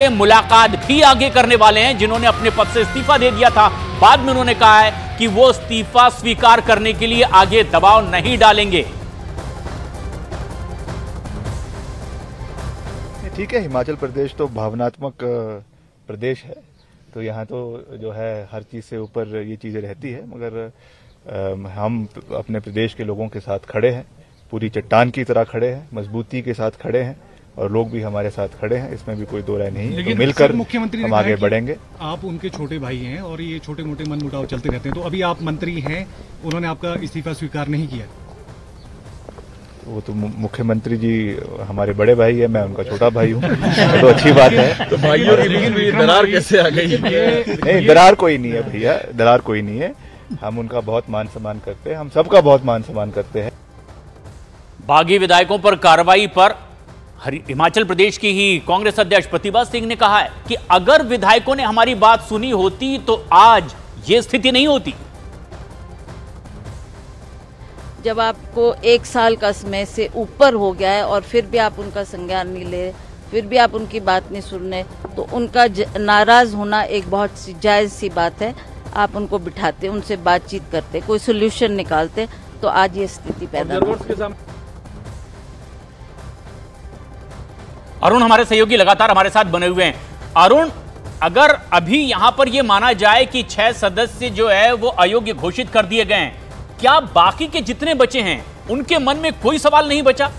मुलाकात भी आगे करने वाले हैं, जिन्होंने अपने पद से इस्तीफा दे दिया था। बाद में उन्होंने कहा है कि वो इस्तीफा स्वीकार करने के लिए आगे दबाव नहीं डालेंगे। ठीक है, हिमाचल प्रदेश तो भावनात्मक प्रदेश है, तो यहाँ तो जो है हर चीज से ऊपर ये चीजें रहती है, मगर हम अपने प्रदेश के लोगों के साथ खड़े हैं, पूरी चट्टान की तरह खड़े हैं, मजबूती के साथ खड़े हैं और लोग भी हमारे साथ खड़े हैं, इसमें भी कोई दो राय नहीं है। तो मिलकर मुख्यमंत्री हम आगे बढ़ेंगे। आप उनके छोटे भाई हैं और ये छोटे मोटे मनमुटाव चलते रहते हैं, तो अभी आप मंत्री हैं, उन्होंने आपका इस्तीफा स्वीकार नहीं किया। वो तो मुख्यमंत्री जी हमारे बड़े भाई है, मैं उनका छोटा भाई हूँ, तो अच्छी बात है। तो भाइयों के बीच में दरार कैसे आ गई? नहीं, दरार कोई नहीं है भैया, दरार कोई नहीं है। हम उनका बहुत मान सम्मान करते हैं, हम सबका बहुत मान सम्मान करते हैं। बागी विधायकों पर कार्रवाई पर हिमाचल प्रदेश की ही कांग्रेस अध्यक्ष प्रतिभा सिंह ने कहा है कि अगर विधायकों ने हमारी बात सुनी होती तो आज ये स्थिति नहीं होती। जब आपको 1 साल का समय से ऊपर हो गया है और फिर भी आप उनका संज्ञान नहीं ले, फिर भी आप उनकी बात नहीं सुन रहे, तो उनका नाराज होना एक बहुत सी जायज सी बात है। आप उनको बिठाते, उनसे बातचीत करते, कोई सोल्यूशन निकालते, तो आज ये स्थिति पैदा होती। अरुण हमारे सहयोगी लगातार हमारे साथ बने हुए हैं। अरुण, अगर अभी यहां पर यह माना जाए कि 6 सदस्य जो है वो अयोग्य घोषित कर दिए गए हैं, क्या बाकी के जितने बचे हैं उनके मन में कोई सवाल नहीं बचा?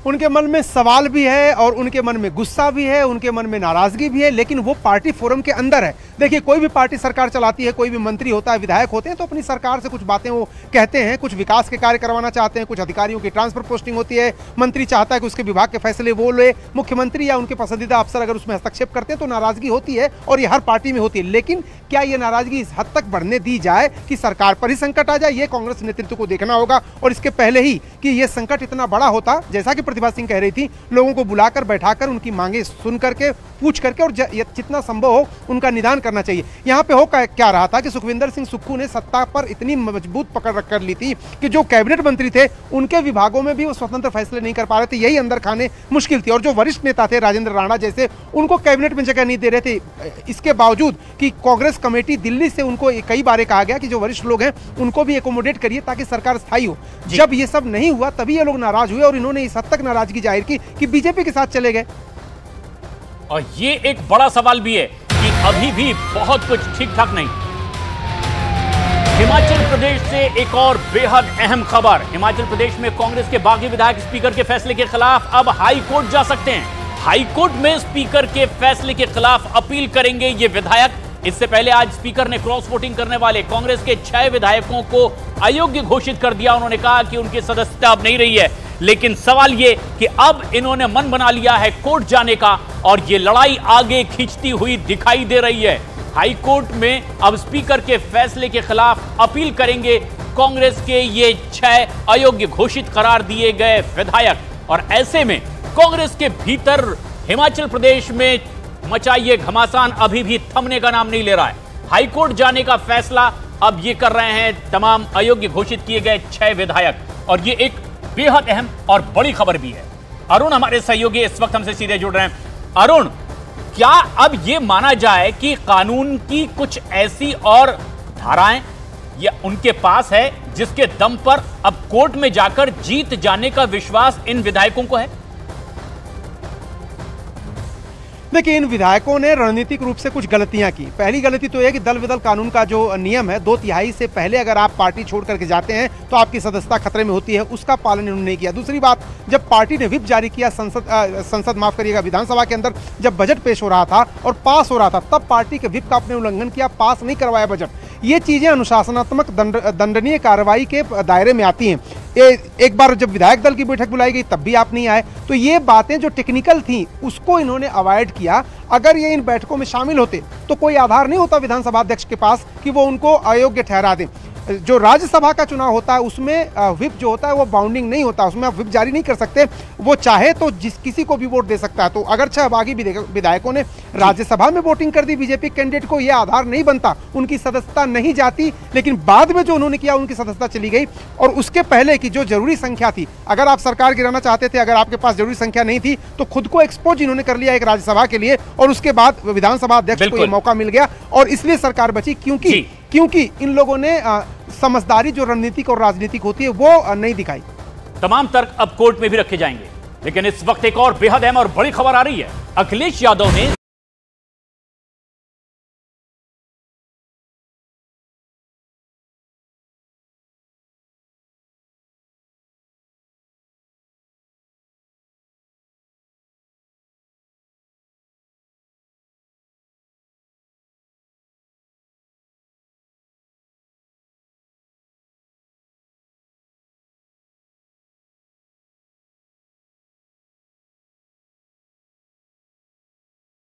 उनके मन में सवाल भी है और उनके मन में गुस्सा भी है, उनके मन में नाराजगी भी है, लेकिन वो पार्टी फोरम के अंदर है। देखिए, कोई भी पार्टी सरकार चलाती है, कोई भी मंत्री होता है, विधायक होते हैं, तो अपनी सरकार से कुछ बातें वो कहते हैं, कुछ विकास के कार्य करवाना चाहते हैं, कुछ अधिकारियों की ट्रांसफर पोस्टिंग होती है, मंत्री चाहता है कि उसके विभाग के फैसले वो ले, मुख्यमंत्री या उनके पसंदीदा अफसर अगर उसमें हस्तक्षेप करते हैं तो नाराजगी होती है, और ये हर पार्टी में होती है। लेकिन क्या ये नाराजगी इस हद तक बढ़ने दी जाए कि सरकार पर ही संकट आ जाए? ये कांग्रेस नेतृत्व को देखना होगा। और इसके पहले ही कि ये संकट इतना बड़ा होता, जैसा कि प्रतिभा सिंह कह रही थी, लोगों को बुलाकर बैठाकर उनकी मांगे सुन करके, पूछ करके और जितना संभव हो उनका निदान करना चाहिए। यहाँ पे हो क्या रहा था कि सुखविंदर सिंह सुक्खू ने सत्ता पर इतनी मजबूत पकड़ रख कर ली थी कि जो कैबिनेट मंत्री थे उनके विभागों में भी वो स्वतंत्र फैसले नहीं कर पा रहे थे, यही अंदर खाने मुश्किल थी। और जो वरिष्ठ नेता थे, राजेंद्र राणा जैसे, उनको कैबिनेट में जगह नहीं दे रहे थे, इसके बावजूद कि कांग्रेस कमेटी दिल्ली से उनको कई बार कहा गया कि जो वरिष्ठ लोग हैं उनको भी एकोमोडेट करिए ताकि सरकार स्थायी हो। जब ये सब नहीं हुआ तभी ये लोग नाराज हुए और इन्होंने इस हद तक नाराजगी जाहिर की कि बीजेपी के साथ चले गए। और ये एक बड़ा सवाल भी है कि अभी भी बहुत कुछ ठीक ठाक नहीं। हिमाचल प्रदेश से एक और बेहद अहम खबर। हिमाचल प्रदेश में कांग्रेस के बागी विधायक स्पीकर के फैसले के खिलाफ अब हाई कोर्ट जा सकते हैं। हाई कोर्ट में स्पीकर के फैसले के खिलाफ अपील करेंगे ये विधायक। इससे पहले आज स्पीकर ने क्रॉस वोटिंग करने वाले कांग्रेस के 6 विधायकों को अयोग्य घोषित कर दिया। उन्होंने कहा कि उनकी सदस्यता अब नहीं रही है, लेकिन सवाल ये कि अब इन्होंने मन बना लिया है कोर्ट जाने का और ये लड़ाई आगे खींचती हुई दिखाई दे रही है। हाई कोर्ट में अब स्पीकर के फैसले के खिलाफ अपील करेंगे कांग्रेस के ये 6 अयोग्य घोषित करार दिए गए विधायक। और ऐसे में कांग्रेस के भीतर हिमाचल प्रदेश में मचा ये घमासान अभी भी थमने का नाम नहीं ले रहा है। हाई कोर्ट जाने का फैसला अब ये कर रहे हैं तमाम अयोग्य घोषित किए गए 6 विधायक। और ये एक बेहद अहम और बड़ी खबर भी है। अरुण हमारे सहयोगी इस वक्त हमसे सीधे जुड़ रहे हैं। अरुण, क्या अब यह माना जाए कि कानून की कुछ ऐसी और धाराएं या उनके पास है जिसके दम पर अब कोर्ट में जाकर जीत जाने का विश्वास इन विधायकों को है? देखिए, इन विधायकों ने रणनीतिक रूप से कुछ गलतियां की। पहली गलती तो यह कि दल विदल कानून का जो नियम है, 2/3 से पहले अगर आप पार्टी छोड़ करके जाते हैं तो आपकी सदस्यता खतरे में होती है, उसका पालन इन्होंने नहीं किया। दूसरी बात, जब पार्टी ने व्हिप जारी किया संसद माफ करिएगा विधानसभा के अंदर जब बजट पेश हो रहा था और पास हो रहा था, तब पार्टी के व्हिप का आपने उल्लंघन किया, पास नहीं करवाया बजट। ये चीजें अनुशासनात्मक दंडनीय कार्रवाई के दायरे में आती हैं। एक बार जब विधायक दल की बैठक बुलाई गई तब भी आप नहीं आए, तो ये बातें जो टेक्निकल थी उसको इन्होंने अवॉइड किया। अगर ये इन बैठकों में शामिल होते तो कोई आधार नहीं होता विधानसभा अध्यक्ष के पास कि वो उनको अयोग्य ठहरा दें। जो राज्यसभा का चुनाव होता है उसमें व्हिप जो होता है वो बाउंडिंग नहीं होता, उसमें आप व्हिप जारी नहीं कर सकते। वो चाहे तो किसी को भी वोट दे सकता है। तो अगर 6 बागी विधायकों ने राज्यसभा में वोटिंग कर दी बीजेपी कैंडिडेट को, यह आधार नहीं बनता, उनकी सदस्यता नहीं जाती। लेकिन बाद में जो उन्होंने किया उनकी सदस्यता चली गई। और उसके पहले की जो जरूरी संख्या थी, अगर आप सरकार गिराना चाहते थे, अगर आपके पास जरूरी संख्या नहीं थी, तो खुद को एक्सपोज इन्होंने कर लिया एक राज्यसभा के लिए, और उसके बाद विधानसभा अध्यक्ष को यह मौका मिल गया और इसलिए सरकार बची। क्योंकि इन लोगों ने समझदारी जो रणनीतिक और राजनीतिक होती है वो नहीं दिखाई। तमाम तर्क अब कोर्ट में भी रखे जाएंगे, लेकिन इस वक्त एक और बेहद अहम और बड़ी खबर आ रही है। अखिलेश यादव ने